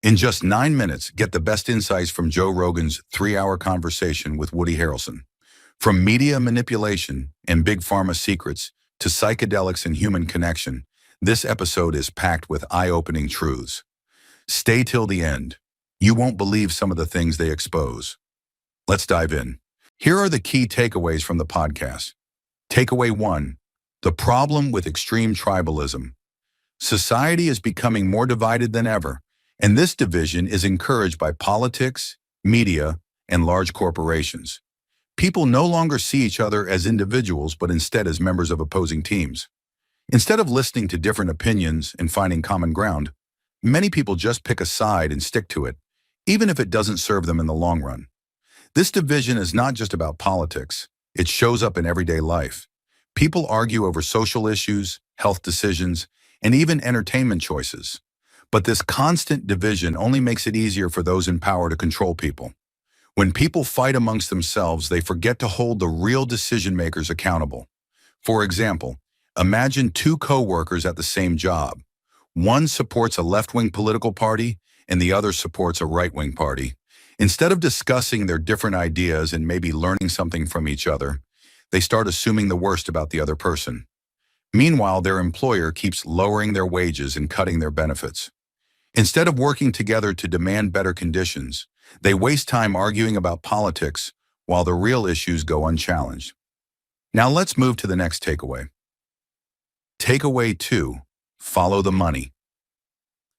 In just 9 minutes, get the best insights from Joe Rogan's 3-hour conversation with Woody Harrelson. From media manipulation and big pharma secrets to psychedelics and human connection, this episode is packed with eye-opening truths. Stay till the end. You won't believe some of the things they expose. Let's dive in. Here are the key takeaways from the podcast. Takeaway 1. The problem with extreme tribalism. Society is becoming more divided than ever, and this division is encouraged by politics, media, and large corporations. People no longer see each other as individuals, but instead as members of opposing teams. Instead of listening to different opinions and finding common ground, many people just pick a side and stick to it, even if it doesn't serve them in the long run. This division is not just about politics. It shows up in everyday life. People argue over social issues, health decisions, and even entertainment choices. But this constant division only makes it easier for those in power to control people. When people fight amongst themselves, they forget to hold the real decision makers accountable. For example, imagine two co-workers at the same job. One supports a left-wing political party and the other supports a right-wing party. Instead of discussing their different ideas and maybe learning something from each other, they start assuming the worst about the other person. Meanwhile, their employer keeps lowering their wages and cutting their benefits. Instead of working together to demand better conditions, they waste time arguing about politics while the real issues go unchallenged. Now let's move to the next takeaway. Takeaway 2. Follow the money.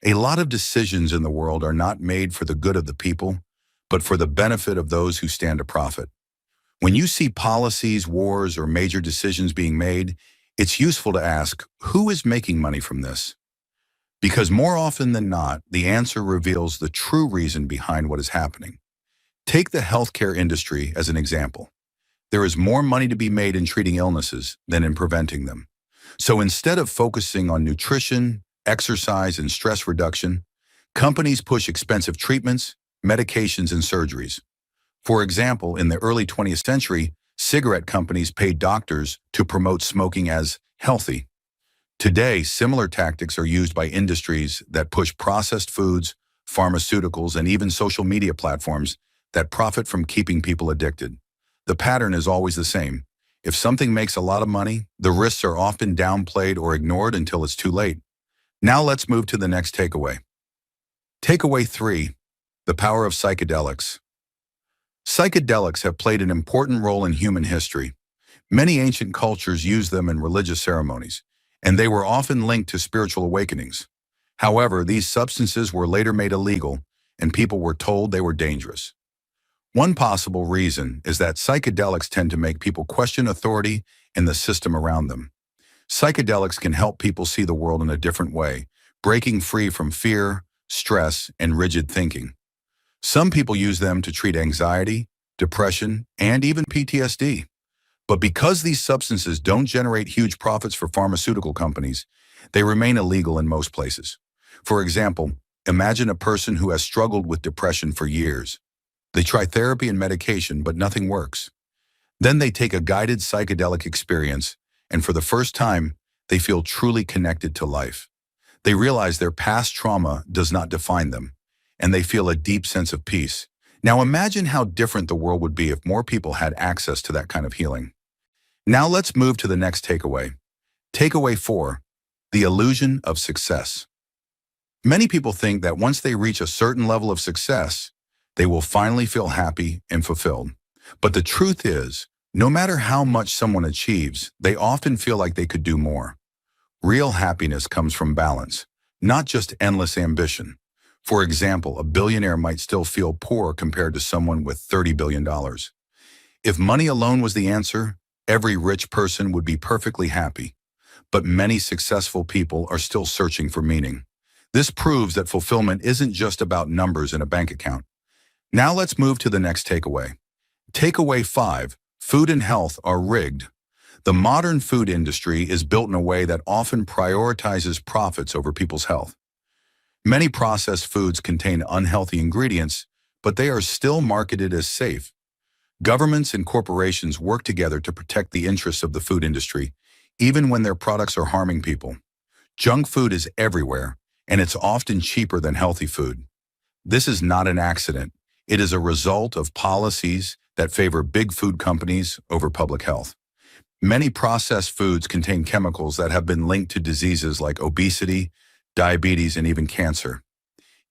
A lot of decisions in the world are not made for the good of the people, but for the benefit of those who stand to profit. When you see policies, wars, or major decisions being made, it's useful to ask, who is making money from this? Because more often than not, the answer reveals the true reason behind what is happening. Take the healthcare industry as an example. There is more money to be made in treating illnesses than in preventing them. So instead of focusing on nutrition, exercise, and stress reduction, companies push expensive treatments, medications, and surgeries. For example, in the early 20th century, cigarette companies paid doctors to promote smoking as healthy. Today, similar tactics are used by industries that push processed foods, pharmaceuticals, and even social media platforms that profit from keeping people addicted. The pattern is always the same. If something makes a lot of money, the risks are often downplayed or ignored until it's too late. Now let's move to the next takeaway. Takeaway 3. The power of psychedelics. Psychedelics have played an important role in human history. Many ancient cultures used them in religious ceremonies, and they were often linked to spiritual awakenings. However, these substances were later made illegal, and people were told they were dangerous. One possible reason is that psychedelics tend to make people question authority and the system around them. Psychedelics can help people see the world in a different way, breaking free from fear, stress, and rigid thinking. Some people use them to treat anxiety, depression, and even PTSD. But because these substances don't generate huge profits for pharmaceutical companies, they remain illegal in most places. For example, imagine a person who has struggled with depression for years. They try therapy and medication, but nothing works. Then they take a guided psychedelic experience, and for the first time, they feel truly connected to life. They realize their past trauma does not define them, and they feel a deep sense of peace. Now imagine how different the world would be if more people had access to that kind of healing. Now let's move to the next takeaway. Takeaway 4. The illusion of success. Many people think that once they reach a certain level of success, they will finally feel happy and fulfilled. But the truth is, no matter how much someone achieves, they often feel like they could do more. Real happiness comes from balance, not just endless ambition. For example, a billionaire might still feel poor compared to someone with $30 billion. If money alone was the answer, every rich person would be perfectly happy. But many successful people are still searching for meaning. This proves that fulfillment isn't just about numbers in a bank account. Now let's move to the next takeaway. Takeaway 5. Food and health are rigged. The modern food industry is built in a way that often prioritizes profits over people's health. Many processed foods contain unhealthy ingredients, but they are still marketed as safe. Governments and corporations work together to protect the interests of the food industry, even when their products are harming people. Junk food is everywhere, and it's often cheaper than healthy food. This is not an accident. It is a result of policies that favor big food companies over public health. Many processed foods contain chemicals that have been linked to diseases like obesity, diabetes, and even cancer.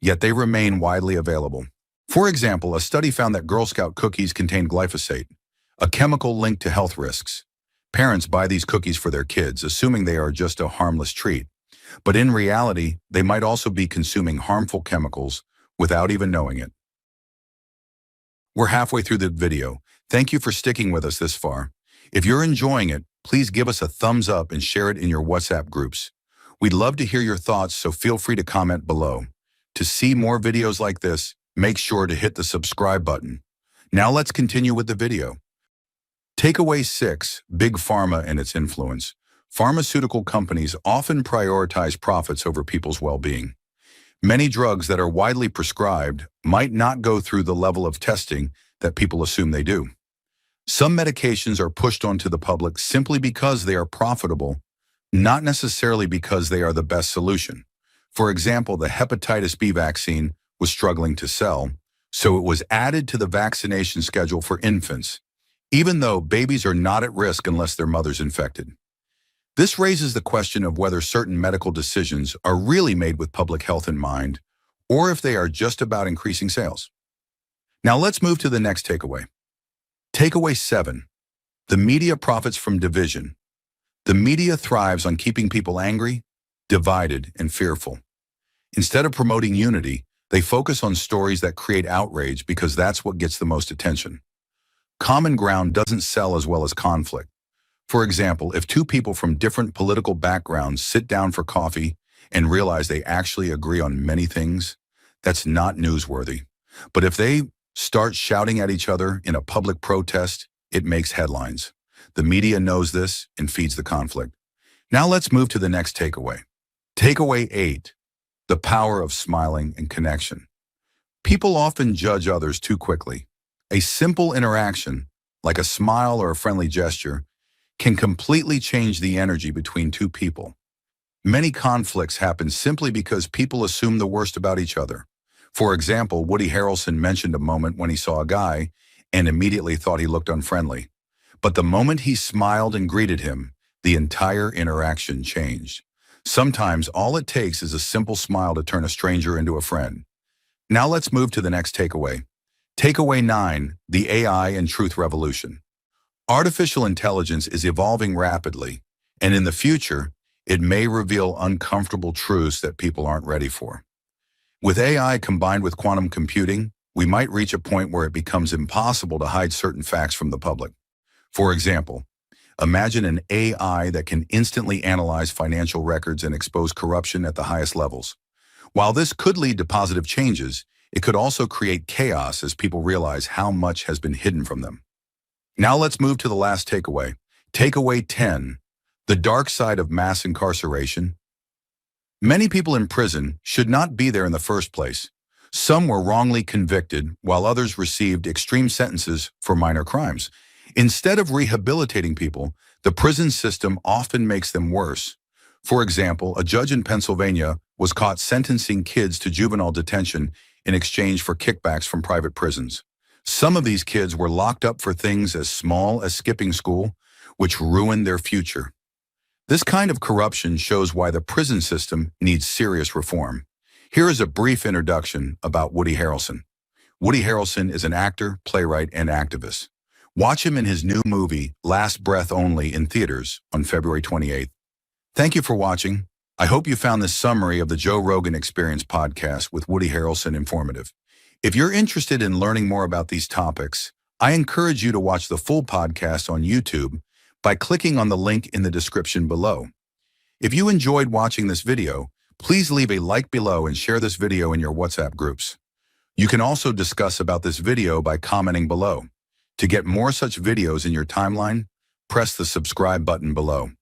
Yet they remain widely available. For example, a study found that Girl Scout cookies contain glyphosate, a chemical linked to health risks. Parents buy these cookies for their kids, assuming they are just a harmless treat. But in reality, they might also be consuming harmful chemicals without even knowing it. We're halfway through the video. Thank you for sticking with us this far. If you're enjoying it, please give us a thumbs up and share it in your WhatsApp groups. We'd love to hear your thoughts, so feel free to comment below. To see more videos like this, make sure to hit the subscribe button. Now let's continue with the video. Takeaway 6, Big Pharma and its influence. Pharmaceutical companies often prioritize profits over people's well-being. Many drugs that are widely prescribed might not go through the level of testing that people assume they do. Some medications are pushed onto the public simply because they are profitable, not necessarily because they are the best solution. For example, the hepatitis B vaccine was struggling to sell, so it was added to the vaccination schedule for infants, even though babies are not at risk unless their mother's infected. This raises the question of whether certain medical decisions are really made with public health in mind, or if they are just about increasing sales. Now let's move to the next takeaway. Takeaway 7. The media profits from division. The media thrives on keeping people angry, divided, and fearful. Instead of promoting unity, they focus on stories that create outrage because that's what gets the most attention. Common ground doesn't sell as well as conflict. For example, if two people from different political backgrounds sit down for coffee and realize they actually agree on many things, that's not newsworthy. But if they start shouting at each other in a public protest, it makes headlines. The media knows this and feeds the conflict. Now let's move to the next takeaway. Takeaway 8. The power of smiling and connection. People often judge others too quickly. A simple interaction, like a smile or a friendly gesture, can completely change the energy between two people. Many conflicts happen simply because people assume the worst about each other. For example, Woody Harrelson mentioned a moment when he saw a guy and immediately thought he looked unfriendly. But the moment he smiled and greeted him, the entire interaction changed. Sometimes all it takes is a simple smile to turn a stranger into a friend. Now let's move to the next takeaway. Takeaway 9, the AI and truth revolution. Artificial intelligence is evolving rapidly, and in the future, it may reveal uncomfortable truths that people aren't ready for. With AI combined with quantum computing, we might reach a point where it becomes impossible to hide certain facts from the public. For example, imagine an AI that can instantly analyze financial records and expose corruption at the highest levels. While this could lead to positive changes, it could also create chaos as people realize how much has been hidden from them. Now let's move to the last takeaway. Takeaway 10, the dark side of mass incarceration. Many people in prison should not be there in the first place. Some were wrongly convicted, while others received extreme sentences for minor crimes. Instead of rehabilitating people, the prison system often makes them worse. For example, a judge in Pennsylvania was caught sentencing kids to juvenile detention in exchange for kickbacks from private prisons. Some of these kids were locked up for things as small as skipping school, which ruined their future. This kind of corruption shows why the prison system needs serious reform. Here is a brief introduction about Woody Harrelson. Woody Harrelson is an actor, playwright, and activist. Watch him in his new movie, Last Breath Only, in theaters on February 28th. Thank you for watching. I hope you found this summary of the Joe Rogan Experience podcast with Woody Harrelson informative. If you're interested in learning more about these topics, I encourage you to watch the full podcast on YouTube by clicking on the link in the description below. If you enjoyed watching this video, please leave a like below and share this video in your WhatsApp groups. You can also discuss about this video by commenting below. To get more such videos in your timeline, press the subscribe button below.